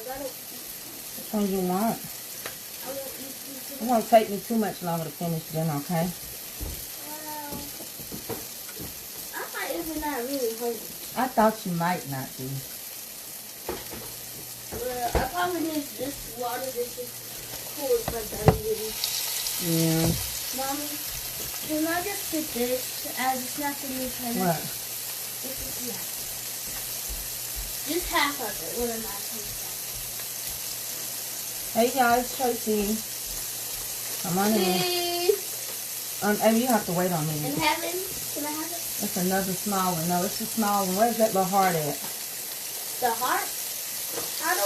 Which one you want? It won't take me too much longer to finish then, okay? Well, I might even not really hungry. I thought you might not be. Well, I probably need this water. This is cool. It's like that. Yeah. Mommy, can I just get this as a snack for me? What? This is snack. Just half of it. What am I saying? Hey y'all, it's Tracy. Come on in. Please. And you have to wait on me. In heaven, can I have it? That's another small one. No, it's a small one. Where's that little heart at? The heart?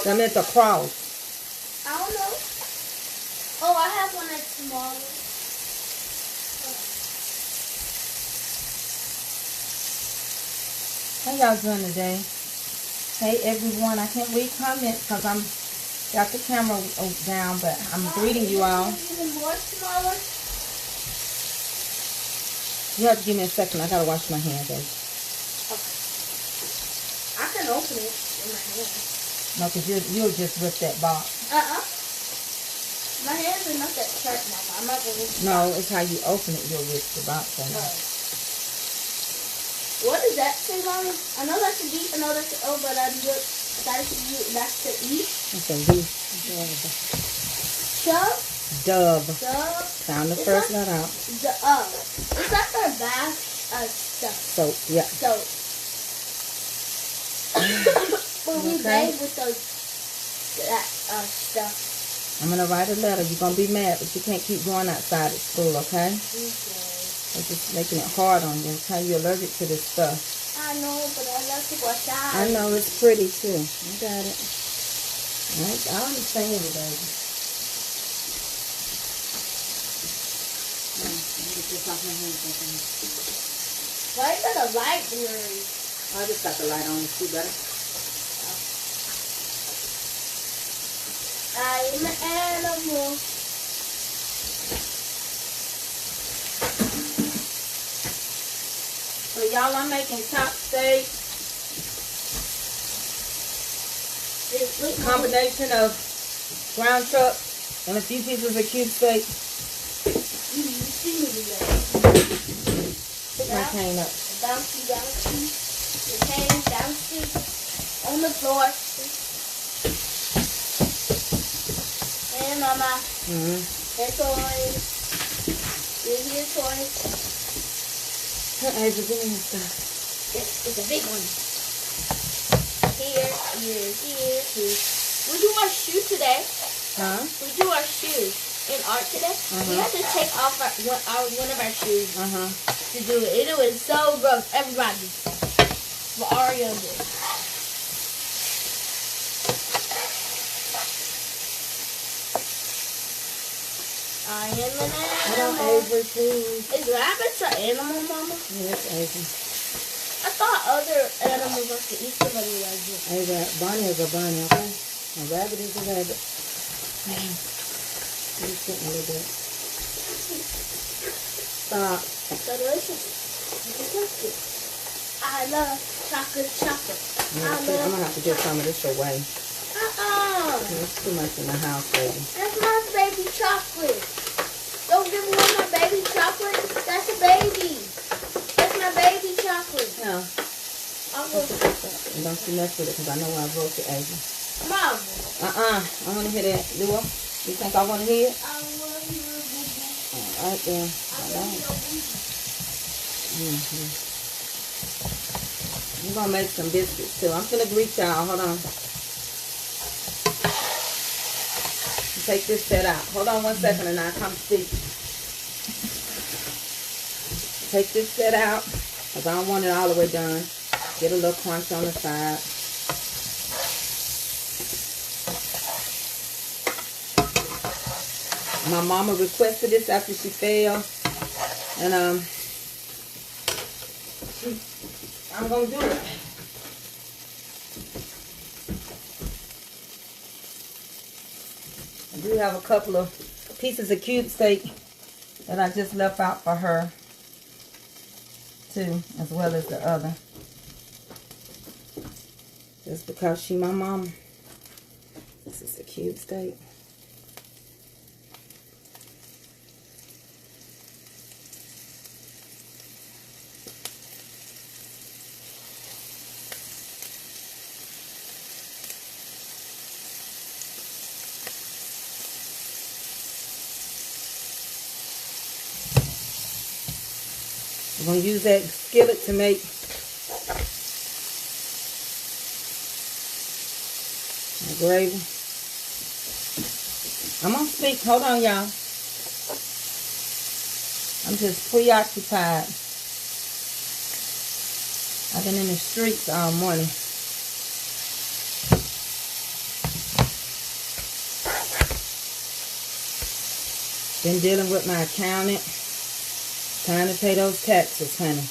I meant the cross. I don't know. Oh, I have one that's smaller. How y'all doing today? Hey everyone, I can't read comments because I'm got the camera down, but I'm greeting you all. Even more smaller? You have to give me a second. I gotta wash my hands. Okay. I can open it in my hand. No, because you'll just rip that box. My hands are not that sharp, Mama. I'm not going to. No, it's how you open it. You'll rip the box. What does that say, Mama? I know that's a D. I know that's an O, but I'm just. That's the E. It's a D. Shove? Dove. Dove. Time to first that out. It's like our bath stuff. Soap, yeah. Soap. But we bathe with that stuff. I'm going to write a letter. You're going to be mad, but you can't keep going outside at school, okay? It's just making it hard on you. How you're allergic to this stuff. I know, but I love to go outside. I know, it's pretty too. I got it. I understand you, baby. Why is that a light blurry? I just got the light on. See better? I'm an animal. So y'all, I'm making top steak. Combination of ground chuck and a few pieces of cube steak. Pick my cane up. Bouncy. The cane bouncy on the floor. And Mama. And toys. Give me a toy. It's a big one. Here. We do our shoe today. Huh? We do our shoes in art today. We had to take off one of our shoes to do it. It was so gross. Everybody. But Ario did. I am an animal. Avery, please. Is rabbits an animal, Mama? Yeah, it's Avery. I thought other animals like to eat somebody like this. Hey, Bonnie is a bunny, okay? A rabbit is a rabbit. Just getting a little bit. Stop. So delicious. I love chocolate. Yeah, I'm going to have to get some of this away. There's too much in the house, baby. That's my baby chocolate. Don't give me my baby chocolate. That's a baby. That's my baby chocolate. No. And don't you mess with it because I know I broke it, Ava. Mom. I want to hear that. Lua, you think I want to hear it? I want to hear it. All right, then. I'm going to make some biscuits, too. I'm going to greet y'all. Hold on. Take this set out. Hold on 1 second and I'll come speak. Take this set out because I don't want it all the way done. Get a little crunch on the side. My mama requested this after she fell. And I'm going to do it. I do have a couple of pieces of cube steak that I just left out for her too, as well as the other. Just because she my mama. This is the cube steak. I'm going to use that skillet to make my gravy. I'm going to speak. Hold on, y'all. I'm just preoccupied. I've been in the streets all morning. Been dealing with my accountant. Time to pay those taxes, honey.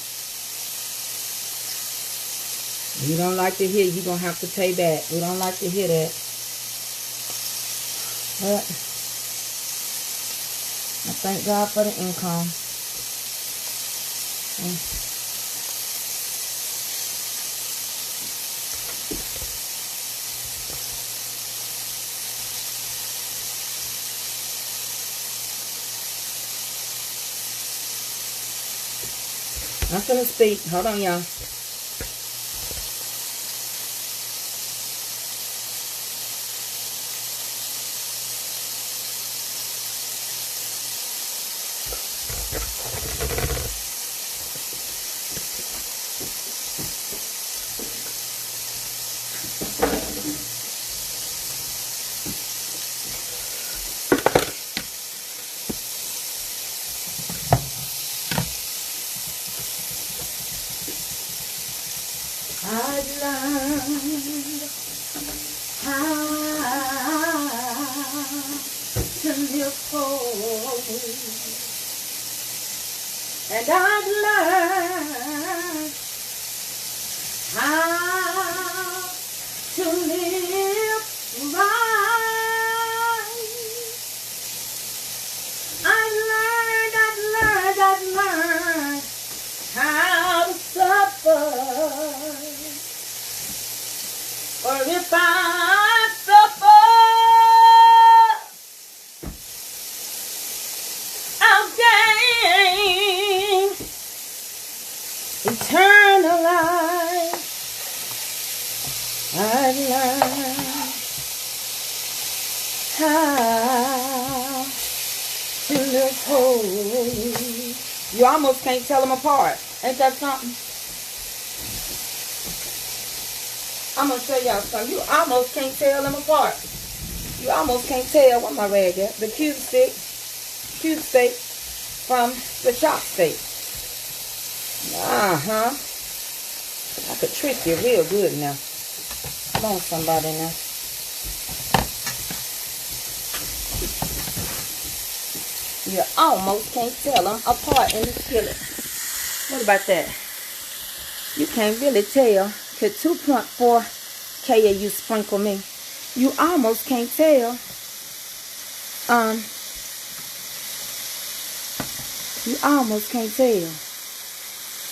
You don't like to hear, you're going to have to pay back. We don't like to hear that. But I thank God for the income. I'm gonna speak. Hold on, y'all. And I've learned how to live right. I've learned how to suffer. Or if I suffer, I'll gain eternal life. I've learned how to live holy. You almost can't tell them apart. Ain't that something? I'm going to show y'all something. You almost can't tell them apart. You almost can't tell. Where my rag at? The cube steak from the chop steak. Uh-huh. I could trick you real good now. Come on, somebody now. You almost can't tell them apart in the skillet. What about that? You can't really tell. Could 2.4 KAU sprinkle me? You almost can't tell. You almost can't tell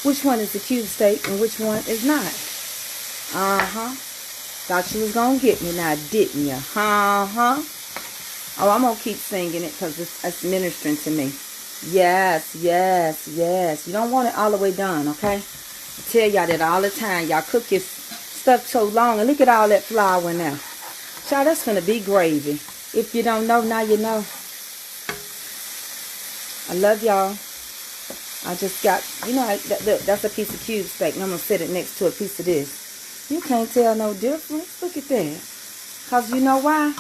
which one is the cube steak and which one is not. Uh-huh. Thought you was gonna get me now, didn't you? Uh-huh. Oh, I'm gonna keep singing it because it's ministering to me. Yes, yes, yes. You don't want it all the way done, okay? I tell y'all that all the time. Y'all cook your stuff so long, and look at all that flour now. Child, that's gonna be gravy. If you don't know, now you know. I love y'all. I just got, you know, look, that's a piece of cube steak, and I'm gonna set it next to a piece of this. You can't tell no difference. Look at that. Cause you know why?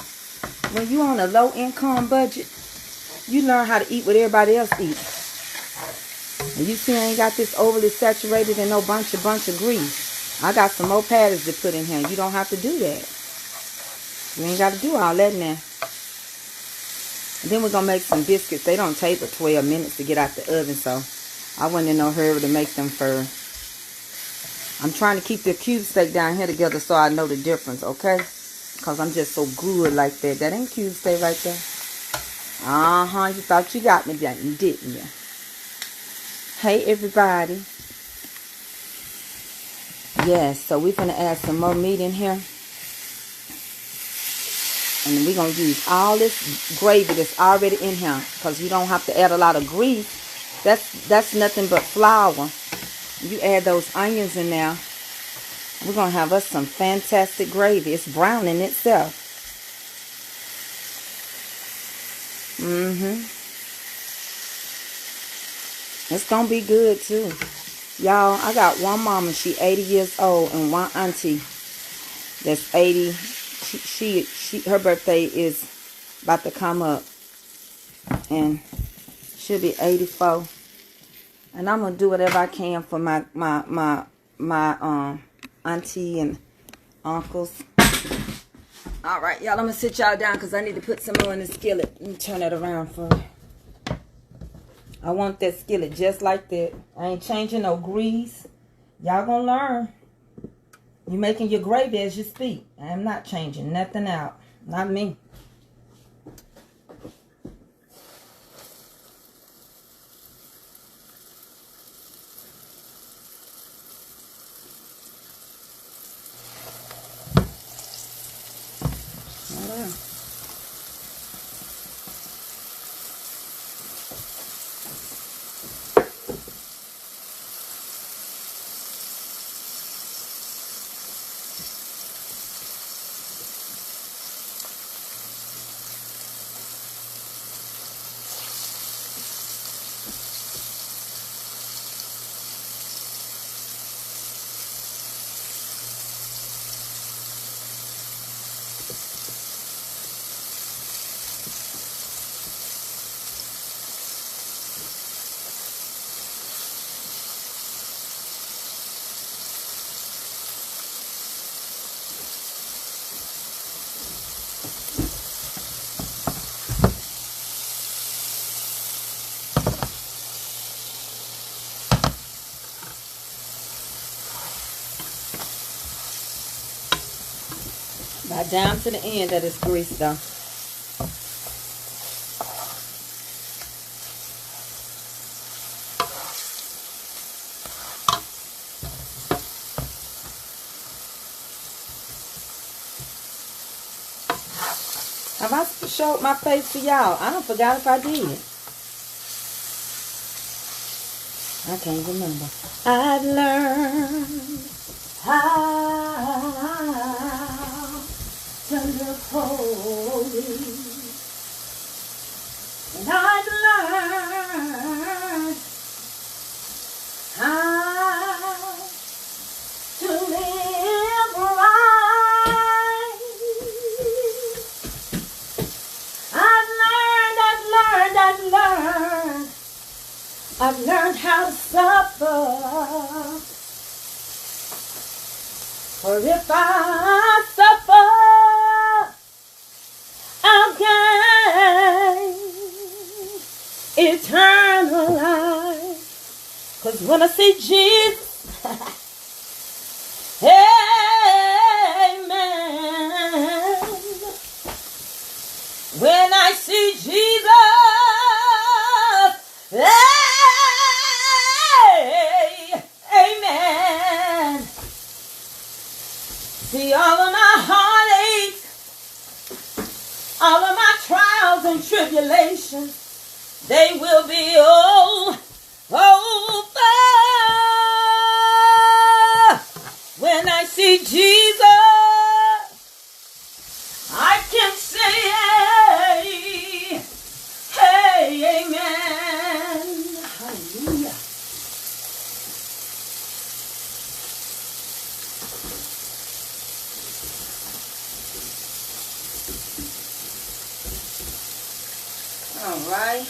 When you on a low income budget, you learn how to eat what everybody else eats. And you see I ain't got this overly saturated and no bunch of grease. I got some more patties to put in here. You don't have to do that. You ain't got to do all that now. And then we're going to make some biscuits. They don't take but 12 minutes to get out the oven, so I wasn't in no hurry to make them first. I'm trying to keep the cube steak down here together so I know the difference, okay? Because I'm just so good like that. That ain't cube steak right there. Uh-huh. You thought you got me, didn't you? Hey, everybody. Yes, so we're going to add some more meat in here. And we're going to use all this gravy that's already in here, because you don't have to add a lot of grease. That's nothing but flour. You add those onions in there, we're going to have us some fantastic gravy. It's brown in itself. It's going to be good too. Y'all, I got one mama, she 80 years old, and one auntie that's 80. Her birthday is about to come up, and she'll be 84. And I'm gonna do whatever I can for my auntie and uncles. All right, y'all, I'm gonna sit y'all down because I need to put some more in the skillet. Let me turn that around for you. I want that skillet just like that. I ain't changing no grease. Y'all gonna learn. You making your gravy as you speak. I am not changing nothing out. Not me. About down to the end of this grease though. Have I showed my face to y'all? I don't forgot if I did. I can't remember. I've learned how to look holy, and I've learned how to live right. I've learned how to suffer. For if I suffer, I'll gain eternal life. 'Cause when I see Jesus, amen. When I see Jesus, amen. See, all of my heartaches, all of my trials and tribulations, they will be all over when I see Jesus. I can say, hey, amen. Hallelujah. All right.